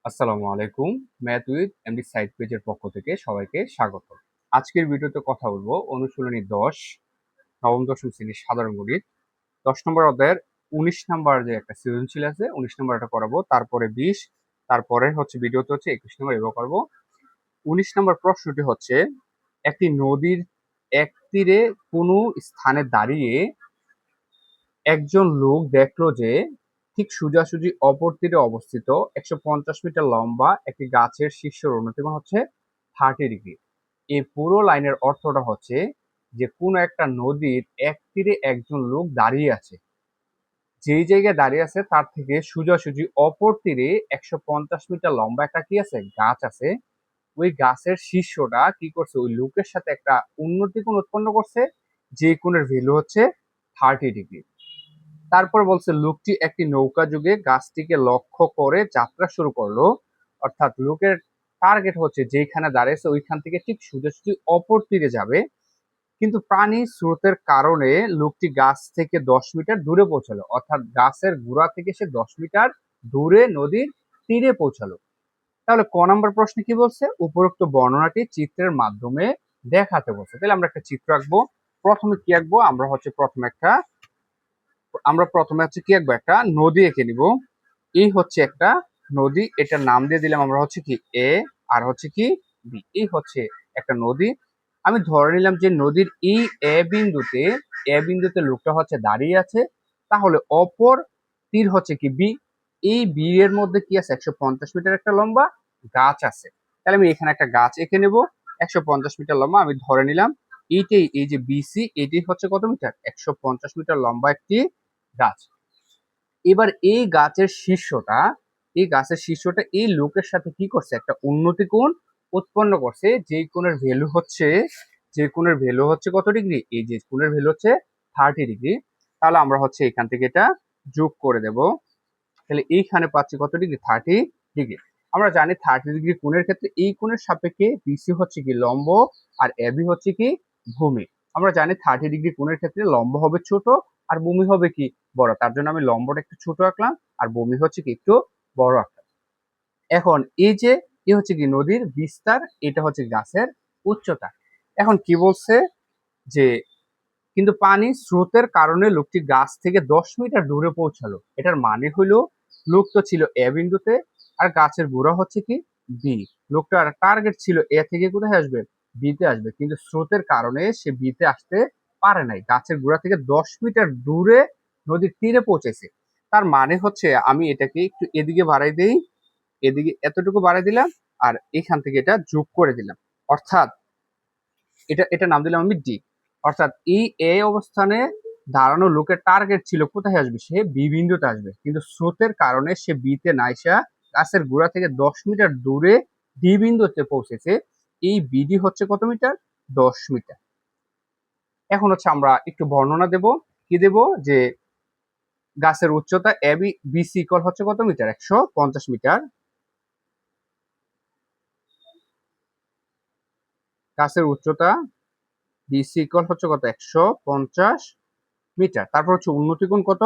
আসসালামু আলাইকুম। Math with MD side পেজের পক্ষ থেকে সবাইকে স্বাগত। আজকের ভিডিওতে কথা বলবো অনুশীলনী 10 নবম দশম শ্রেণীর সাধারণ গণিত 10 নম্বর অধ্যায়ের 19 নাম্বার যে একটা সৃজনশীল আছে 19 নাম্বারটা করাবো, তারপরে 20, তারপরে হচ্ছে ভিডিওতে হচ্ছে 21 নম্বর এভাবে করবো। 19 নম্বর প্রশ্নটি হচ্ছে, একটি নদীর এক তীরে কোনো স্থানে দাঁড়িয়ে একজন লোক দেখলো যে ঠিক সোজাসুজি অপর তীরে অবস্থিত 150 মিটার লম্বা একটি গাছের শীর্ষের উন্নতিকোণ হচ্ছে 30 ডিগ্রি। এই পুরো লাইনের অর্থটা হচ্ছে যে কোনো একটা নদীর এক তীরে একজন লোক দাঁড়িয়ে আছে, যেই জায়গায় দাঁড়িয়ে আছে তার থেকে সোজাসুজি অপর তীরে 150 মিটার লম্বা একটা কি আছে, গাছ আছে। ওই গাছের শীর্ষটা কি করছে, ওই লোকের সাথে একটা উন্নতিকোণ উৎপন্ন করছে, যে কোণের ভ্যালু হচ্ছে 30 ডিগ্রি। তারপর বলছে লোকটি একটি নৌকা যুগে গাছটিকে লক্ষ্য করে যাত্রা শুরু করলো, অর্থাৎ লোকের টার্গেট হচ্ছে যেখানে দাঁড়িয়েছে ওইখান থেকে ঠিক সোজাসুজি অপর তীরে যাবে, কিন্তু পানি স্রোতের কারণে লোকটি গাছ থেকে 10 মিটার দূরে পৌঁছালো, অর্থাৎ গাছের গোড়া থেকে সে 10 মিটার দূরে নদীর তীরে পৌঁছালো। তাহলে ক নম্বর প্রশ্নে কি বলছে, উপরোক্ত বর্ণনাটি চিত্রের মাধ্যমে দেখাতে বলছে। তাহলে আমরা একটা চিত্র আঁকবো। প্রথমে কি আঁকবো, আমরা প্রথমে হচ্ছে কি আঁকবো, একটা নদী এঁকে নিব। এই হচ্ছে একটা নদী, এটার নাম দিয়ে দিলাম আমরা হচ্ছে কি এ, আর হচ্ছে কি বি। এই হচ্ছে একটা নদী। আমি ধরে নিলাম যে নদীর এই এ বিন্দুতে লোকটা হচ্ছে দাঁড়িয়ে আছে, তাহলে অপর তীর হচ্ছে কি বি। এই বি এর মধ্যে কি আছে, 150 মিটার একটা লম্বা গাছ আছে। তাহলে আমি এখানে একটা গাছ এঁকে নেব 150 মিটার লম্বা। আমি ধরে নিলাম এইটাই, এই যে বিসি, এটাই হচ্ছে কত মিটার, 150 মিটার লম্বা একটি গাছ। এবার এই গাছের শীর্ষটা এই লোকের সাথে কি করছে, একটা উন্নতি কোণ উৎপন্ন করছে, যে কোণের ভ্যালু হচ্ছে কত ডিগ্রি, এই যে কোণের ভ্যালু হচ্ছে 30 ডিগ্রি। তাহলে আমরা হচ্ছে এখান থেকে এটা যোগ করে দেব। তাহলে এইখানে পাচ্ছি কত ডিগ্রি, 30 ডিগ্রি। আমরা জানি 30 ডিগ্রি কোণের ক্ষেত্রে এই কোণের সাপেক্ষে বিসি হচ্ছে কি লম্ব, আর এবি হচ্ছে কি ভূমি। আমরা জানি 30 ডিগ্রি কোণের ক্ষেত্রে লম্ব হবে ছোট আর ভূমি হবে কি বড়, তার জন্য আমি লম্বটা একটু ছোট আঁকলাম আর ভূমি হচ্ছে কি একটু বড় আঁকলাম। এখন এই যে এ হচ্ছে কি নদীর বিস্তার, এটা হচ্ছে গাছের উচ্চতা। এখন কি বলছে যে কিন্তু পানি স্রোতের কারণে লোকটি গাছ থেকে 10 মিটার দূরে পৌঁছালো। এটার মানে হলো লোক তো ছিল এ বিন্দুতে, আর গাছের গোড়া হচ্ছে কি বি। লোকটার টার্গেট ছিল এ থেকে কোথায় আসবে, বিতে আসবে, কিন্তু স্রোতের কারণে সে বিতে আসতে পারে নাই, গাছের গোড়া থেকে 10 মিটার দূরে নদীর তীরে পৌঁছেছে। তার মানে হচ্ছে আমি এটাকে একটু এদিকে বাড়াই দেই, এদিকে এতটুকু বাড়াই দিলাম, আর এখান থেকে এটা যোগ করে দিলাম, অর্থাৎ এটা নাম দিলাম আমি ডি। অর্থাৎ এই এ অবস্থানে দাঁড়ানো লোকের টার্গেট ছিল কোথায় আসবে, সে বি বিন্দুতে আসবে, কিন্তু স্রোতের কারণে সে বিতে না এসে গাছের গোড়া থেকে 10 মিটার দূরে ডি বিন্দুতে পৌঁছেছে। এই বিডি হচ্ছে কত মিটার, 10 মিটার। এখন হচ্ছে আমরা একটু বর্ণনা দেব। কি দেব, যে গাছের উচ্চতা এ বি বিসি ইকুয়াল হচ্ছে কত মিটার, 150 মিটার। গাছের উচ্চতা বিসি ইকুয়াল হচ্ছে কত, 150 মিটার। তারপর হচ্ছে উন্নতি কোণ কত,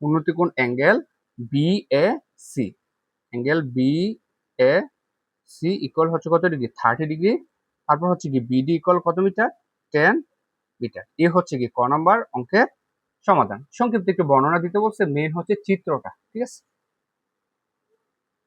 উন্নতি কোণ angle B A C, angle B A C equal হচ্ছে কত ডিগ্রি, 30 ডিগ্রি। তারপর হচ্ছে কি বিডি ইকুয়াল কত মিটার, 10 মিটার। এ হচ্ছে কি ক নাম্বার অঙ্কের সমাধান। সংক্ষিপ্ত একটু বর্ণনা দিতে বলছে, মেন হচ্ছে চিত্রটা, ঠিক আছে।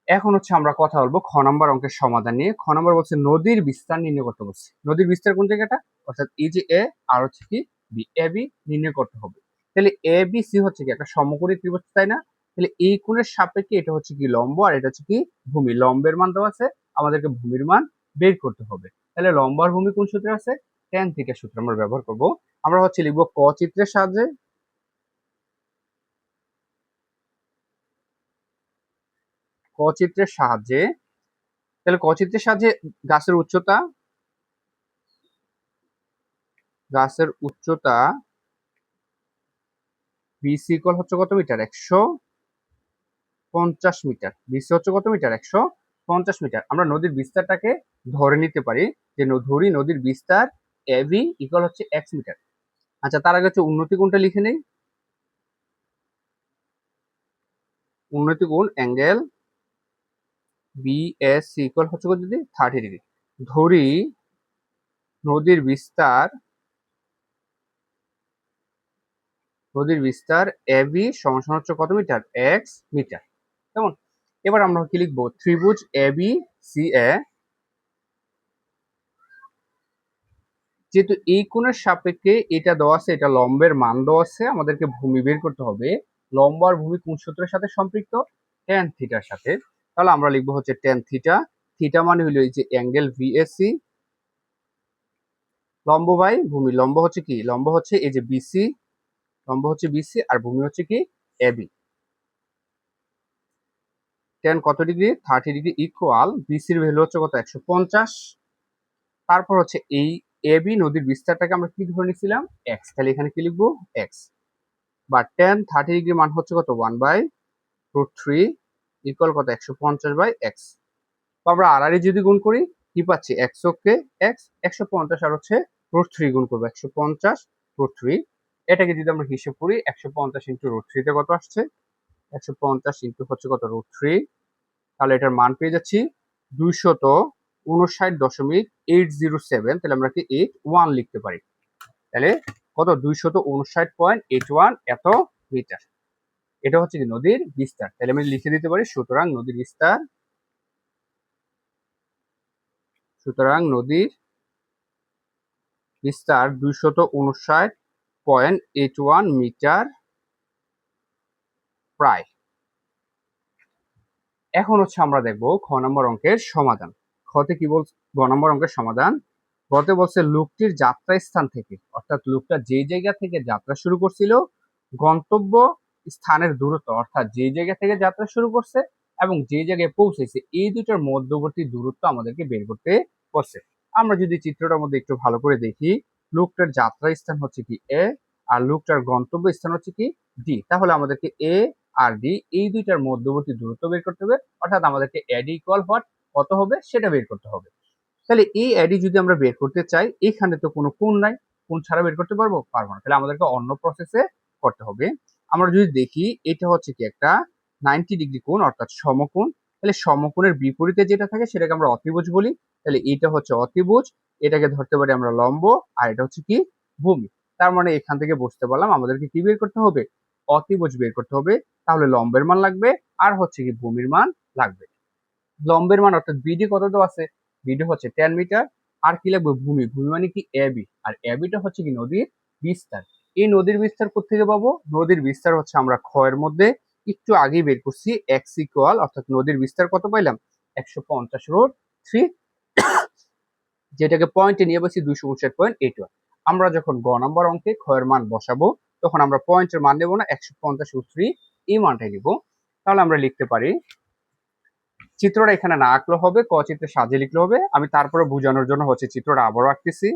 এখন হচ্ছে আমরা কথা বলবো খ নাম্বার অঙ্কের সমাধান নিয়ে। খ নাম্বার বলছে নদীর বিস্তার নির্ণয় করতে বলছে। নদীর বিস্তার কোন জায়গাটা, অর্থাৎ এই যে এ আর হচ্ছে কি বি, এ বি নির্ণয় করতে হবে। তাহলে এ বি সি হচ্ছে কি একটা সমকোণী ত্রিভুজ, তাই না? তাহলে এই কোণের সাপেক্ষে এটা হচ্ছে কি লম্ব, আর এটা হচ্ছে কি ভূমি। লম্বের মান দেওয়া আছে, আমাদেরকে ভূমির মান বের করতে হবে। তাহলে লম্ব আর ভূমি কোন সূত্রে আছে, ট্যান থিটা সূত্র আমরা ব্যবহার করব। আমরা হচ্ছে লিখবো ক চিত্রের সাহায্যে, ক চিত্রের সাহায্যে। তাহলে ক চিত্রের সাহায্যে গাছের উচ্চতা, গাছের উচ্চতা বিসি ইকুয়াল হচ্ছে কত মিটার, 150 মিটার। বিসি হচ্ছে কত মিটার, 150 মিটার। আমরা নদীর বিস্তারটাকে ধরে নিতে পারি, যে ধরি নদীর বিস্তার এবি ইকুয়াল হচ্ছে এক্স মিটার। আচ্ছা, তার আগে হচ্ছে উন্নতি কোণটা লিখে নেই। উন্নতি গুণ অ্যাঙ্গেল বিএসসি ইকুয়াল হচ্ছে কত যদি 30 ডিগ্রি। ধরি নদীর বিস্তার এবি সমান সমান হচ্ছে কত মিটার, এক্স মিটার। কেমন? এবার আমরা কি লিখবো, ত্রিভুজ এবি সি এ, যেহেতু এই কোণের সাপেক্ষে এটা দেওয়া আছে, এটা লম্বের মান দেওয়া আছে, আমাদেরকে ভূমি বের করতে হবে। লম্ব আর ভূমি কোন সূত্রের সাথে সম্পৃক্ত, ট্যান থিটার সাথে। তাহলে আমরা লিখবো হচ্ছে ট্যান থিটা, থিটা মানে হলো এই যে অ্যাঙ্গেল ভিএসসি, লম্ব বাই ভূমি, লম্ব হচ্ছে কি, লম্ব হচ্ছে এই যে বিসি, লম্ব হচ্ছে বিসি আর ভূমি হচ্ছে কি এবি। ট্যান কত ডিগ্রি, 30 ডিগ্রি ইকুয়াল বিসির ভ্যালু হচ্ছে কত, 150। তারপর হচ্ছে এই এবি নদীর বিস্তারটাকে আমরা কি ধরে নিয়েছিলাম, এক্স, তাহলে এখানে কি লিখবো, এক্স। বা ট্যান 30 ডিগ্রি মান হচ্ছে কত, 1/√3 ইকুয়াল কত, 150/x। তো আমরা আর যদি গুণ করি কি পাচ্ছি, এক্স কে এক্স, 150 আর হচ্ছে √3 গুণ করবো, 150/√3। এটাকে যদি আমরা হিসেব করি 150 ইন্টু √3 তে কত আসছে, 150 ইন্টু হচ্ছে কত √3, তাহলে এটার মান পেয়ে যাচ্ছি 259.807। তাহলে আমরা কি 81 লিখতে পারি। তাহলে কত, 259.81 এত মিটার। এটা হচ্ছে কি নদীর বিস্তার। তাহলে আমি লিখে দিতে পারি, সুতরাং নদীর বিস্তার 259.81 মিটার প্রায়। এখন হচ্ছে আমরা দেখব খ নম্বর অঙ্কের সমাধান। খতে কি বল, গ নম্বর অঙ্কের সমাধান। গতে বলছে লোকটির যাত্রা স্থান থেকে, অর্থাৎ লোকটা যে জায়গা থেকে যাত্রা শুরু করছিল, গন্তব্য স্থানের দূরত্ব, অর্থাৎ যে জায়গা থেকে যাত্রা শুরু করছে এবং যে জায়গায় পৌঁছেছে, এই দুটার মধ্যবর্তী দূরত্ব আমাদেরকে বের করতে বলছে। আমরা যদি চিত্রটার মধ্যে একটু ভালো করে দেখি, লোকটার যাত্রা স্থান হচ্ছে কি এ, আর লোকটার গন্তব্য স্থান হচ্ছে কি ডি। তাহলে আমাদেরকে এ আর ডি এই দুইটার মধ্যবর্তী দূরত্ব বের করতে হবে, অর্থাৎ আমাদেরকে এডি ইকুয়াল হোয়াট, কত হবে সেটা বের করতে হবে। তাহলে এই এডি যদি আমরা বের করতে চাই, এখানে তো কোনো কোণ নাই, কোণ ছাড়া বের করতে পারবো না। তাহলে আমাদেরকে অন্য প্রসেসে করতে হবে। আমরা যদি দেখি এটা হচ্ছে কি একটা 90 ডিগ্রি কোণ, অর্থাৎ সমকোণ। তাহলে সমকোণের বিপরীতে যেটা থাকে সেটাকে আমরা অতিভুজ বলি। তাহলে এটা হচ্ছে অতিভুজ, এটাকে ধরতে পারি আমরা লম্ব, আর এটা হচ্ছে কি ভূমি। তার মানে এখান থেকে বুঝতে পারলাম আমাদেরকে কি বের করতে হবে, অতিভুজ বের করতে হবে। তাহলে লম্বের মান লাগবে আর হচ্ছে কি ভূমির মান লাগবে। লম্বের মান অর্থাৎ বিডি কত দেওয়া আছে, বিডি হচ্ছে 10 মিটার। আর কি লাগবে, ভূমি, ভূমি মানে কি এবি, আর এবিটা হচ্ছে কি নদীর বিস্তার। এই নদীর বিস্তার কোথেকে পাবো, নদীর বিস্তার হচ্ছে আমরা ক্ষয়ের মধ্যে একটু আগেই বের করছি, এক্স ইকুয়াল, অর্থাৎ নদীর বিস্তার কত পাইলাম, 150/3, যেটাকে পয়েন্টে নিয়ে বসি 259.81। আমরা যখন গ নম্বর অঙ্কে ক্ষয়ের মান বসাবো, তখন আমরা পয়েন্টের মান নেবো না, 150/3 এই মানটাই নিব। তাহলে আমরা লিখতে পারি, চিত্রটা এখানে না আঁকলে হবে, ক চিত্রে সাজিয়ে লিখলে হবে। আমি তারপরে বোঝানোর জন্য হচ্ছে চিত্রটা আবারও আঁকতেছি।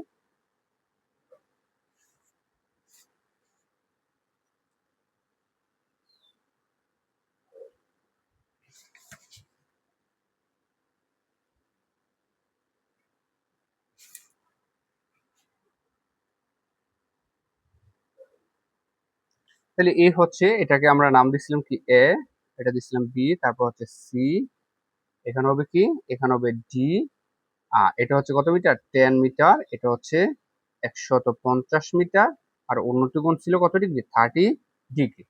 তাহলে এ হচ্ছে, এটাকে আমরা নাম দিছিলাম কি এ, এটা দিছিলাম বি, তারপর হচ্ছে সি, এখানে হবে কি, এখানে হবে ডি। এটা হচ্ছে কত মিটার, 10 মিটার। এটা হচ্ছে 150 মিটার। আর অন্যটি কোণ ছিল কত ডিগ্রি, 30 ডিগ্রি।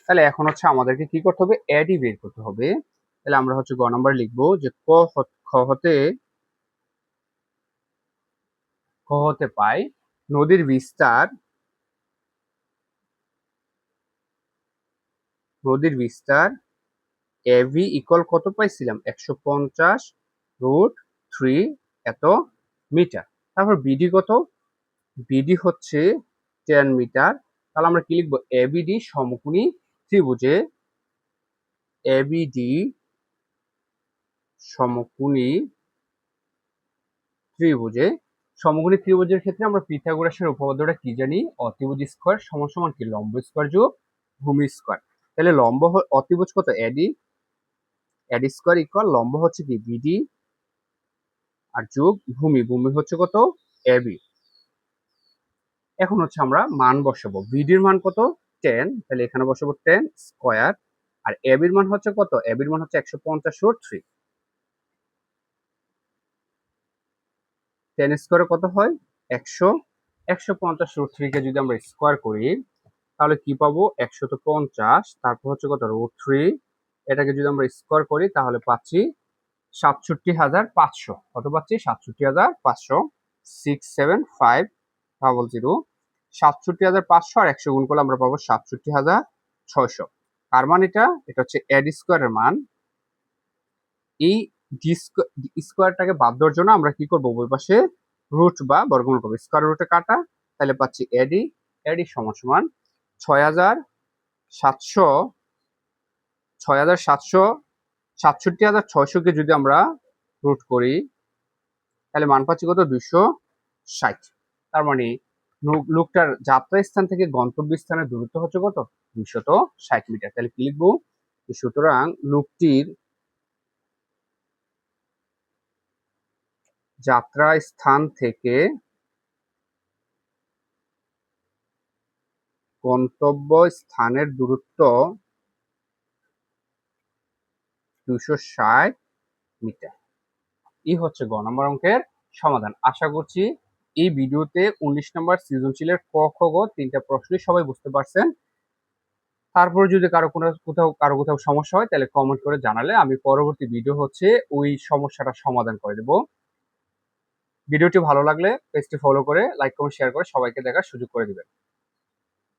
তাহলে এখন হচ্ছে আমাদেরকে কি করতে হবে, এডি বের করতে হবে। তাহলে আমরা হচ্ছে গ নাম্বার লিখবো যে খ হতে পাই নদীর বিস্তার এভি ইকুয়াল কত পাইছিলাম, 150/3 এত মিটার। তারপর বিডি কত, বিডি হচ্ছে 10 মিটার। তাহলে আমরা কি লিখবো, এবিডি সমকোণী ত্রিভুজে, এবিডি সমকোণী ত্রিভুজে, সমকোণী ত্রিভুজের ক্ষেত্রে আমরা পিথাগোরাসের উপপাদ্যটা কি জানি, অতিভুজ স্কয়ার সমান সমান কি লম্ব স্কয়ার যোগ ভূমি স্কয়ার। তাহলে অতিভুজ কত, এডি স্কয়ার ইকুয়াল লম্ব হচ্ছে কি বিডি আর যোগ ভূমি হচ্ছে কত, এবি। এখন হচ্ছে আমরা মান বসাবো, বিডির মান কত 10, তাহলে এখানে বসাবো 10 স্কয়ার আর এবির মান হচ্ছে কত? এবির মান হচ্ছে 150 √3। 10 স্কোয়ারে কত হয়? 100। 150 √3 কে যদি আমরা স্কোয়ার করি তাহলে কি পাবো? 150, তারপর হচ্ছে কত? √3। এটাকে যদি আমরা স্কোয়ার করি তাহলে পাচ্ছি 67,500। কত পাচ্ছি? 67,500। 675000। 67,500 আর 100 গুণ করলে আমরা পাবো 67,600। তার মানে এটা হচ্ছে এড স্কোয়ারের মান। এই স্কোয়ারটাকে বাদ দেওয়ার জন্য আমরা কি করবো? ওই পাশে রুট বা বর্গমূল করবো। স্কোয়ার রুটে কাটা, তাহলে পাচ্ছি এডি। এডি সমান সমান 6,700 67,600 কে যদি আমরা রুট করি তাহলে মান পাচ্ছি কত? 260। তার মানে লোকটার যাত্রা স্থান থেকে গন্তব্য স্থানের দূরত্ব হচ্ছে কত? 260 মিটার। তাহলে কি লিখবো? সুতরাং লোকটির যাত্রা স্থান থেকে গন্তব্য স্থানের দূরত্ব 260 মিটার। এই হচ্ছে গ নম্বর অঙ্কের সমাধান। আশা করছি এই ভিডিওতে 19 নম্বর সৃজনশীলের ক, খ, গ 3টা প্রশ্নই সবাই বুঝতে পারছেন। তারপরে যদি কারো কোথাও সমস্যা হয় তাহলে কমেন্ট করে জানালে আমি পরবর্তী ভিডিও হচ্ছে ওই সমস্যাটা সমাধান করে দেব। ভিডিওটি ভালো লাগলে পেজটি ফলো করে লাইক কমেন্ট শেয়ার করে সবাইকে দেখার সুযোগ করে দিবেন।